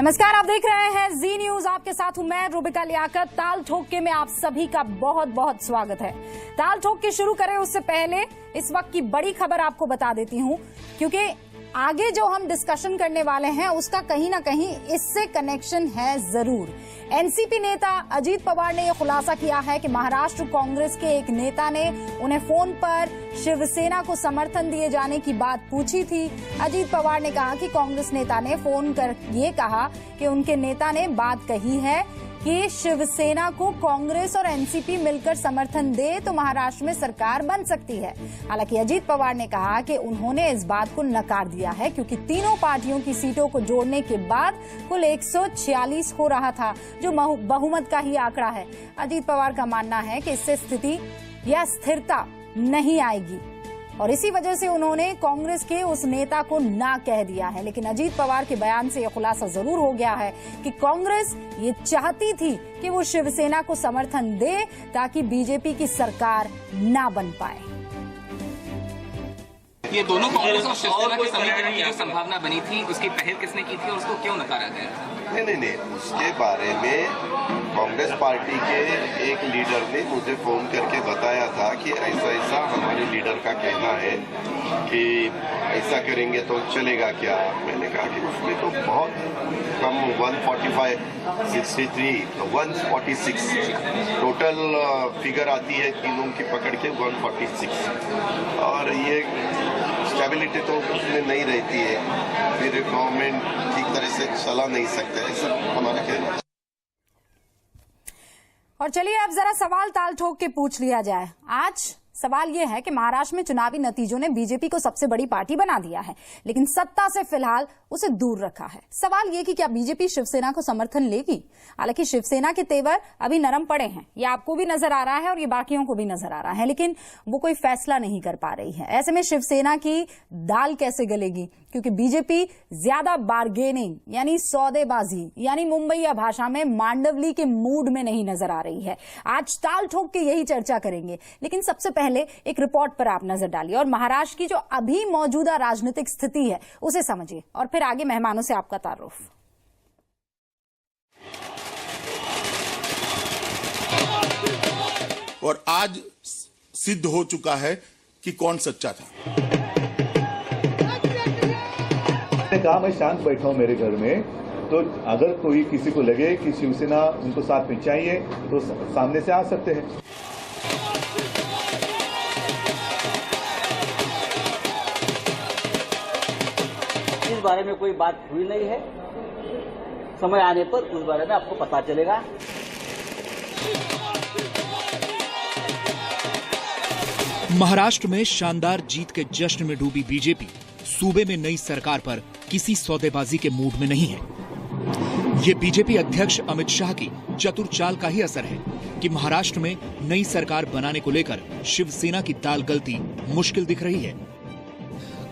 नमस्कार, आप देख रहे हैं जी न्यूज। आपके साथ हूं मैं रूबिका लियाकत। ताल ठोक में आप सभी का बहुत बहुत स्वागत है। ताल ठोक के शुरू करें उससे पहले इस वक्त की बड़ी खबर आपको बता देती हूं, क्योंकि आगे जो हम डिस्कशन करने वाले हैं उसका कहीं ना कहीं इससे कनेक्शन है जरूर। एनसीपी नेता अजीत पवार ने यह खुलासा किया है कि महाराष्ट्र कांग्रेस के एक नेता ने उन्हें फोन पर शिवसेना को समर्थन दिए जाने की बात पूछी थी। अजीत पवार ने कहा कि कांग्रेस नेता ने फोन कर ये कहा कि उनके नेता ने बात कही है कि शिवसेना को कांग्रेस और एनसीपी मिलकर समर्थन दे तो महाराष्ट्र में सरकार बन सकती है। हालांकि अजीत पवार ने कहा कि उन्होंने इस बात को नकार दिया है, क्योंकि तीनों पार्टियों की सीटों को जोड़ने के बाद कुल 146 हो रहा था, जो बहुमत का ही आंकड़ा है। अजीत पवार का मानना है कि इससे स्थिति या स्थिरता नहीं आएगी और इसी वजह से उन्होंने कांग्रेस के उस नेता को ना कह दिया है। लेकिन अजीत पवार के बयान से यह खुलासा जरूर हो गया है कि कांग्रेस ये चाहती थी कि वो शिवसेना को समर्थन दे ताकि बीजेपी की सरकार ना बन पाए। ये दोनों कांग्रेस और शिवसेना के समीकरण की जो संभावना बनी थी, उसकी पहल किसने की थी और उसको क्यों नकारा गया? नहीं, उसके बारे में कांग्रेस पार्टी के एक लीडर ने मुझे फोन करके बताया था कि ऐसा ऐसा हमारे लीडर का कहना है कि ऐसा करेंगे तो चलेगा क्या। मैंने कहा कि उसमें तो बहुत कम 145, 63 तो 146 टोटल फिगर आती है, तीनों की पकड़ के 146, और ये स्टेबिलिटी तो उसमें नहीं रहती है, फिर गवर्नमेंट ठीक तरह से चला नहीं सकता है, सब हमारा कहना है। और चलिए अब जरा सवाल ताल ठोक के पूछ लिया जाए। आज सवाल यह है कि महाराष्ट्र में चुनावी नतीजों ने बीजेपी को सबसे बड़ी पार्टी बना दिया है, लेकिन सत्ता से फिलहाल उसे दूर रखा है। सवाल यह कि क्या बीजेपी शिवसेना को समर्थन लेगी? हालांकि शिवसेना के तेवर अभी नरम पड़े हैं, ये आपको भी नजर आ रहा है और ये बाकियों को भी नजर आ रहा है, लेकिन वो कोई फैसला नहीं कर पा रही है। ऐसे में शिवसेना की दाल कैसे गलेगी? क्योंकि बीजेपी ज्यादा बार्गेनिंग यानी सौदेबाजी यानी मुंबईया भाषा में मांडवली के मूड में नहीं नजर आ रही है। आज ताल ठोक के यही चर्चा करेंगे, लेकिन सबसे पहले एक रिपोर्ट पर आप नजर डालिए और महाराष्ट्र की जो अभी मौजूदा राजनीतिक स्थिति है उसे समझिए, और फिर आगे मेहमानों से आपका तारुफ। और आज सिद्ध हो चुका है कि कौन सच्चा था। मैंने कहा मैं शांत बैठा हूं मेरे घर में, तो अगर कोई किसी को लगे कि शिवसेना उनको साथ में चाहिए तो सामने से आ सकते हैं। इस बारे में कोई बात हुई नहीं है, समय आने पर उस बारे में आपको पता चलेगा। महाराष्ट्र में शानदार जीत के जश्न में डूबी बीजेपी सूबे में नई सरकार पर किसी सौदेबाजी के मूड में नहीं है। ये बीजेपी अध्यक्ष अमित शाह की चतुर चाल का ही असर है कि महाराष्ट्र में नई सरकार बनाने को लेकर शिवसेना की दाल गलती मुश्किल दिख रही है।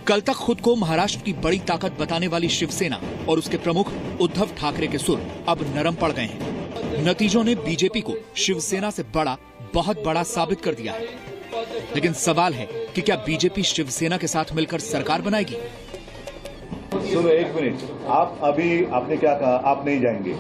कल तक खुद को महाराष्ट्र की बड़ी ताकत बताने वाली शिवसेना और उसके प्रमुख उद्धव ठाकरे के सुर अब नरम पड़ गए हैं। नतीजों ने बीजेपी को शिवसेना से बहुत बड़ा साबित कर दिया है। लेकिन सवाल है कि क्या बीजेपी शिवसेना के साथ मिलकर सरकार बनाएगी? सुनो एक मिनट, आप अभी आपने क्या कहा? आप नहीं जाएंगे,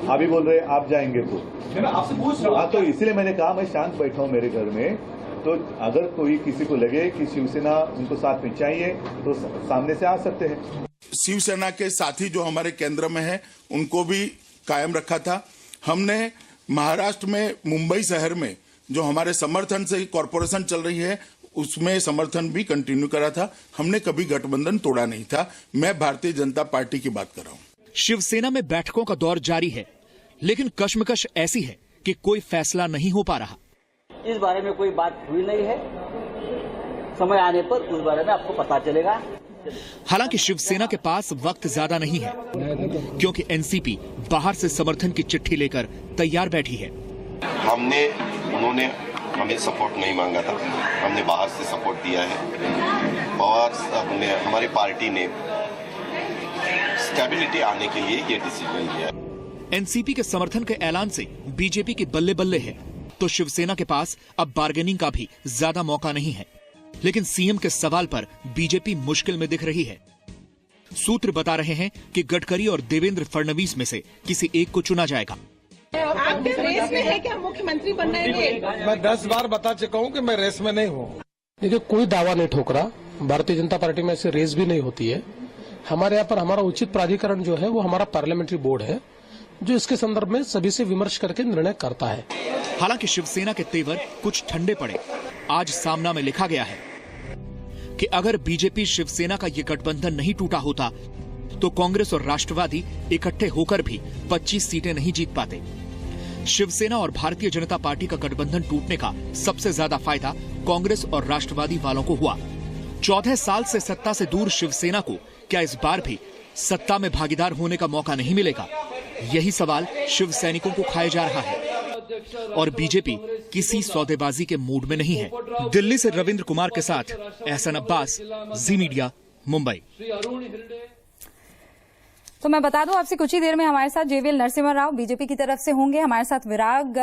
अभी बोल रहे आप जाएंगे तो मैं आपसे पूछ रहा हूं। तो इसलिए मैंने कहा मैं शांत बैठा हूं मेरे घर में, तो अगर कोई किसी को लगे कि शिवसेना उनको साथ में चाहिए तो सामने से आ सकते हैं। शिवसेना के साथी जो हमारे केंद्र में है उनको भी कायम रखा था हमने। महाराष्ट्र में मुंबई शहर में जो हमारे समर्थन से कॉरपोरेशन चल रही है उसमें समर्थन भी कंटिन्यू करा था। हमने कभी गठबंधन तोड़ा नहीं था। मैं भारतीय जनता पार्टी की बात कर रहा हूं। शिवसेना में बैठकों का दौर जारी है, लेकिन कश्मकश ऐसी है कि कोई फैसला नहीं हो पा रहा। इस बारे में कोई बात हुई नहीं है, समय आने पर उस बारे में आपको पता चलेगा। हालांकि शिवसेना के पास वक्त ज्यादा नहीं है, क्योंकि एनसीपी बाहर से समर्थन की चिट्ठी लेकर तैयार बैठी है। उन्होंने हमें सपोर्ट नहीं मांगा था, हमने बाहर से सपोर्ट दिया है और हमारी पार्टी ने स्टेबिलिटी आने के लिए ये डिसीजन लिया। एनसीपी के समर्थन के ऐलान से बीजेपी की बल्ले बल्ले है, तो शिवसेना के पास अब बार्गेनिंग का भी ज्यादा मौका नहीं है। लेकिन सीएम के सवाल पर बीजेपी मुश्किल में दिख रही है। सूत्र बता रहे हैं कि गडकरी और देवेंद्र फडणवीस में से किसी एक को चुना जाएगा। आप भी रेस में है क्या? मुख्यमंत्री बनना है? मैं 10 बार बता चुका हूँ कि मैं रेस में नहीं हूँ। देखिए, कोई दावा नहीं ठोकरा, भारतीय जनता पार्टी में ऐसे रेस भी नहीं होती है। हमारे यहाँ पर हमारा उचित प्राधिकरण जो है वो हमारा पार्लियामेंट्री बोर्ड है, जो इसके संदर्भ में सभी से विमर्श करके निर्णय करता है। हालांकि शिवसेना के तेवर कुछ ठंडे पड़े। आज सामना में लिखा गया है कि अगर बीजेपी शिवसेना का ये गठबंधन नहीं टूटा होता तो कांग्रेस और राष्ट्रवादी इकट्ठे होकर भी 25 सीटें नहीं जीत पाते। शिवसेना और भारतीय जनता पार्टी का गठबंधन टूटने का सबसे ज्यादा फायदा कांग्रेस और राष्ट्रवादी वालों को हुआ। 14 साल से सत्ता से दूर शिवसेना को क्या इस बार भी सत्ता में भागीदार होने का मौका नहीं मिलेगा? यही सवाल शिव सैनिकों को खाया जा रहा है। और बीजेपी किसी सौदेबाजी के मूड में नहीं है। दिल्ली से रविंद्र कुमार के साथ एहसन अब्बास, जी मीडिया, मुंबई। तो मैं बता दूं आपसे, कुछ ही देर में हमारे साथ जेवीएल नरसिम्हा राव बीजेपी की तरफ से होंगे। हमारे साथ विराग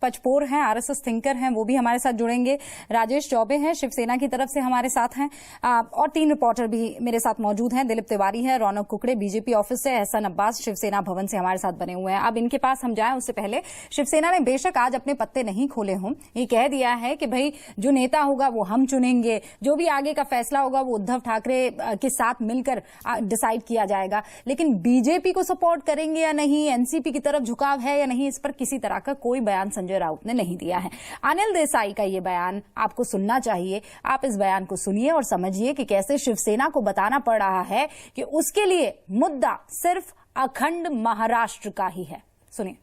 पचपोर हैं, आरएसएस थिंकर हैं, वो भी हमारे साथ जुड़ेंगे। राजेश चौबे हैं, शिवसेना की तरफ से हमारे साथ हैं। और 3 रिपोर्टर भी मेरे साथ मौजूद हैं। दिलीप तिवारी है, रौनक कुकड़े बीजेपी ऑफिस से, एहसन अब्बास शिवसेना भवन से हमारे साथ बने हुए हैं। अब इनके पास हम जाएं उससे पहले, शिवसेना ने बेशक आज अपने पत्ते नहीं खोले हों, ये कह दिया है कि भाई जो नेता होगा वो हम चुनेंगे, जो भी आगे का फैसला होगा वो उद्धव ठाकरे के साथ मिलकर डिसाइड किया जाएगा। लेकिन बीजेपी को सपोर्ट करेंगे या नहीं, एनसीपी की तरफ झुकाव है या नहीं, इस पर किसी तरह का कोई बयान संजय राउत ने नहीं दिया है। अनिल देसाई का ये बयान आपको सुनना चाहिए। आप इस बयान को सुनिए और समझिए कि कैसे शिवसेना को बताना पड़ रहा है कि उसके लिए मुद्दा सिर्फ अखंड महाराष्ट्र का ही है। सुनिए।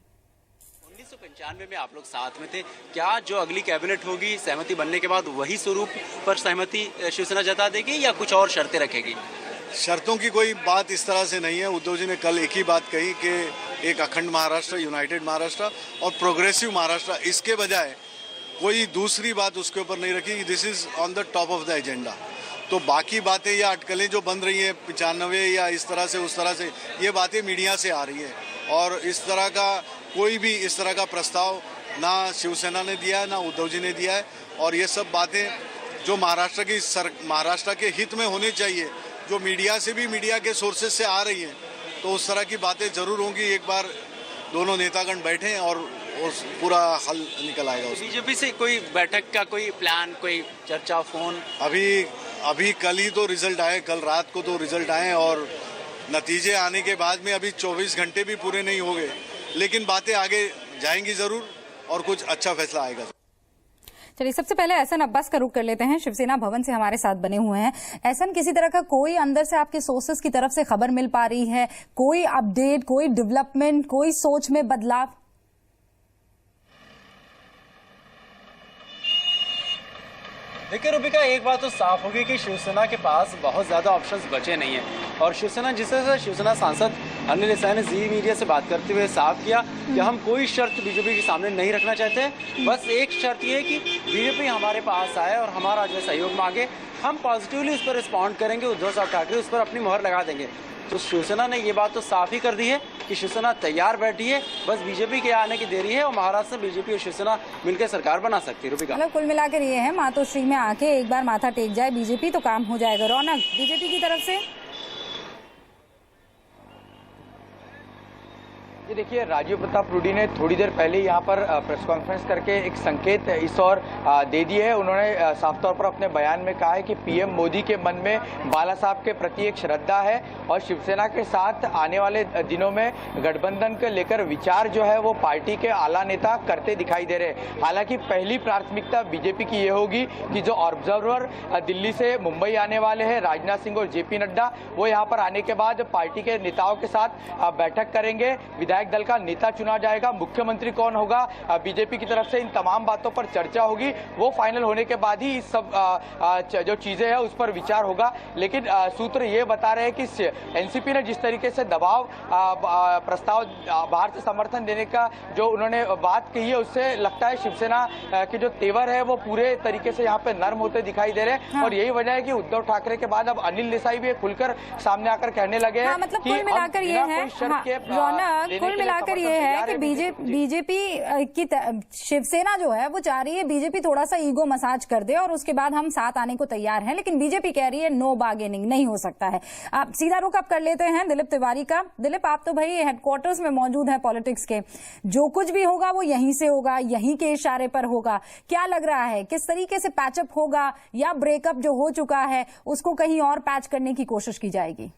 1995 में आप लोग साथ में थे, क्या जो अगली कैबिनेट होगी सहमति बनने के बाद वही स्वरूप पर सहमति शिवसेना जता देगी या कुछ और शर्तें रखेगी? शर्तों की कोई बात इस तरह से नहीं है। उद्धव जी ने कल एक ही बात कही कि एक अखंड महाराष्ट्र, यूनाइटेड महाराष्ट्र और प्रोग्रेसिव महाराष्ट्र, इसके बजाय कोई दूसरी बात उसके ऊपर नहीं रखी। This is on the top of the agenda. तो बाकी बातें या अटकलें जो बन रही हैं 95 या इस तरह से उस तरह से, ये बातें मीडिया से आ रही है और इस तरह का कोई भी इस तरह का प्रस्ताव ना शिवसेना ने दिया है ना उद्धव जी ने दिया है। और ये सब बातें जो महाराष्ट्र के हित में होनी चाहिए, जो मीडिया से भी, मीडिया के सोर्सेज से आ रही हैं, तो उस तरह की बातें जरूर होंगी। एक बार दोनों नेतागण बैठें और उस पूरा हल निकल आएगा। बीजेपी से कोई बैठक का कोई प्लान, कोई चर्चा, फोन? अभी कल ही तो रिजल्ट आए, कल रात को तो रिजल्ट आए और नतीजे आने के बाद में अभी 24 घंटे भी पूरे नहीं हो गए, लेकिन बातें आगे जाएंगी जरूर और कुछ अच्छा फैसला आएगा। चलिए, सबसे पहले एहसन अब्बास का रुख कर लेते हैं। शिवसेना भवन से हमारे साथ बने हुए हैं। एहसन, किसी तरह का कोई अंदर से आपके सोर्सेस की तरफ से खबर मिल पा रही है? कोई अपडेट, कोई डेवलपमेंट, कोई सोच में बदलाव? देखिए रूबिका, एक बात तो साफ होगी कि शिवसेना के पास बहुत ज़्यादा ऑप्शंस बचे नहीं हैं और शिवसेना सांसद अनिल देसाई ने जी मीडिया से बात करते हुए साफ किया कि हम कोई शर्त बीजेपी के सामने नहीं रखना चाहते। बस एक शर्त ये है कि बीजेपी हमारे पास आए और हमारा जो सहयोग मांगे, हम पॉजिटिवली उस पर रिस्पॉन्ड करेंगे, उद्धव साहब ठाकरे उस पर अपनी मोहर लगा देंगे। तो शिवसेना ने ये बात तो साफ ही कर दी है कि शिवसेना तैयार बैठी है, बस बीजेपी के आने की देरी है और महाराष्ट्र में बीजेपी और शिवसेना मिलकर सरकार बना सकती है। रूबिका, मतलब कुल मिलाकर ये है, मातोश्री में आके एक बार माथा टेक जाए बीजेपी तो काम हो जाएगा। रौनक, बीजेपी की तरफ से? ये देखिए, राजीव प्रताप रूडी ने थोड़ी देर पहले यहाँ पर प्रेस कॉन्फ्रेंस करके एक संकेत इस ओर दे दिए है। उन्होंने साफ तौर पर अपने बयान में कहा है कि पीएम मोदी के मन में बाला साहब के प्रति एक श्रद्धा है और शिवसेना के साथ आने वाले दिनों में गठबंधन को लेकर विचार जो है वो पार्टी के आला नेता करते दिखाई दे रहे। हालांकि पहली प्राथमिकता बीजेपी की ये होगी कि जो ऑब्जर्वर दिल्ली से मुंबई आने वाले हैं, राजनाथ सिंह और जेपी नड्डा, वो यहाँ पर आने के बाद पार्टी के नेताओं के साथ बैठक करेंगे। विधायक दल का नेता चुना जाएगा, मुख्यमंत्री कौन होगा, बीजेपी की तरफ से इन तमाम बातों पर चर्चा होगी। वो फाइनल होने के बाद ही इस सब जो चीजें हैं उस पर विचार होगा। लेकिन सूत्र ये बता रहे हैं कि एनसीपी ने जिस तरीके से दबाव प्रस्ताव बाहर से समर्थन देने का जो उन्होंने बात कही है, उससे लगता है शिवसेना के जो तेवर है वो पूरे तरीके से यहाँ पे नर्म होते दिखाई दे रहे हैं। हाँ। और यही वजह है कि उद्धव ठाकरे के बाद अब अनिल देसाई भी खुलकर सामने आकर कहने लगे हैं। मतलब कुल मिलाकर ये है, मिलाकर ये है कि बीजेपी की शिवसेना जो है वो चाह रही है बीजेपी थोड़ा सा ईगो मसाज कर दे और उसके बाद हम साथ आने को तैयार हैं, लेकिन बीजेपी कह रही है नो बार्गेनिंग, नहीं हो सकता है। आप सीधा रुख अब कर लेते हैं दिलीप तिवारी का। दिलीप, आप तो भाई हेडक्वार्टर्स में मौजूद हैं पॉलिटिक्स के, जो कुछ भी होगा वो यहीं से होगा, यहीं के इशारे पर होगा। क्या लग रहा है किस तरीके से पैचअप होगा, या ब्रेकअप जो हो चुका है उसको कहीं और पैच करने की कोशिश की जाएगी?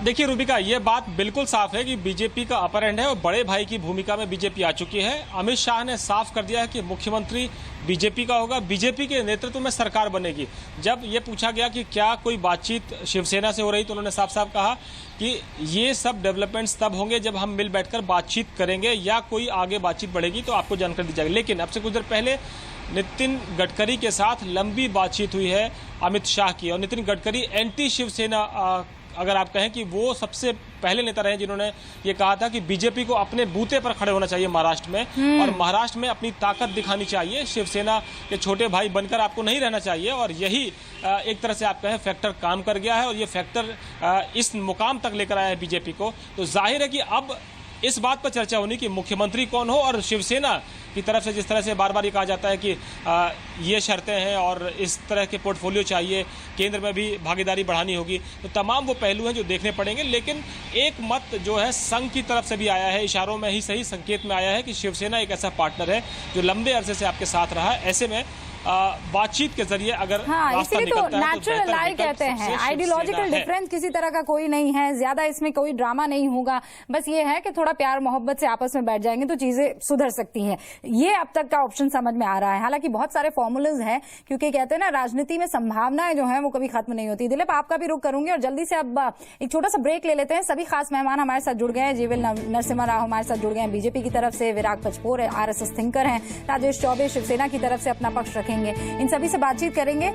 देखिए रूबिका, ये बात बिल्कुल साफ है कि बीजेपी का अपर एंड है और बड़े भाई की भूमिका में बीजेपी आ चुकी है। अमित शाह ने साफ कर दिया है कि मुख्यमंत्री बीजेपी का होगा, बीजेपी के नेतृत्व में सरकार बनेगी। जब ये पूछा गया कि क्या कोई बातचीत शिवसेना से हो रही, तो उन्होंने साफ साफ कहा कि ये सब डेवलपमेंट्स तब होंगे जब हम मिल बैठकर बातचीत करेंगे या कोई आगे बातचीत बढ़ेगी तो आपको जानकारी दी जाएगी। लेकिन अब से कुछ देर पहले नितिन गडकरी के साथ लंबी बातचीत हुई है अमित शाह की, और नितिन गडकरी एंटी शिवसेना अगर आप कहें कि वो सबसे पहले नेता रहे जिन्होंने ये कहा था कि बीजेपी को अपने बूते पर खड़े होना चाहिए महाराष्ट्र में, और महाराष्ट्र में अपनी ताकत दिखानी चाहिए, शिवसेना के छोटे भाई बनकर आपको नहीं रहना चाहिए। और यही एक तरह से आप कहें फैक्टर काम कर गया है, और ये फैक्टर इस मुकाम तक लेकर आया है बीजेपी को। तो जाहिर है कि अब इस बात पर चर्चा होनी कि मुख्यमंत्री कौन हो, और शिवसेना की तरफ से जिस तरह से बार बार ये कहा जाता है कि ये शर्तें हैं और इस तरह के पोर्टफोलियो चाहिए, केंद्र में भी भागीदारी बढ़ानी होगी, तो तमाम वो पहलू हैं जो देखने पड़ेंगे। लेकिन एक मत जो है संघ की तरफ से भी आया है, इशारों में ही सही, संकेत में आया है कि शिवसेना एक ऐसा पार्टनर है जो लंबे अरसे से आपके साथ रहा है। ऐसे में बातचीत के जरिए अगर इसलिए तो नेचुरल अलाई कहते हैं, आइडियोलॉजिकल डिफरेंस किसी तरह का कोई नहीं है, ज्यादा इसमें कोई ड्रामा नहीं होगा, बस ये है कि थोड़ा प्यार मोहब्बत से आपस में बैठ जाएंगे तो चीजें सुधर सकती हैं। ये अब तक का ऑप्शन समझ में आ रहा है। हालांकि बहुत सारे फॉर्मूलाज हैं, क्योंकि कहते हैं ना राजनीति में संभावनाएं जो है वो कभी खत्म नहीं होती। दिलीप, आपका भी रुख करूंगी और जल्दी से अब एक छोटा सा ब्रेक ले लेते हैं। सभी खास मेहमान हमारे साथ जुड़ गए हैं। जीवीएल नरसिम्हा राव हमारे साथ जुड़ गए हैं बीजेपी की तरफ से, विराग पचपोर RSS थिंकर हैं, राजेश चौबे शिवसेना की तरफ से अपना पक्ष रखेंगे। इन सभी से बातचीत करेंगे।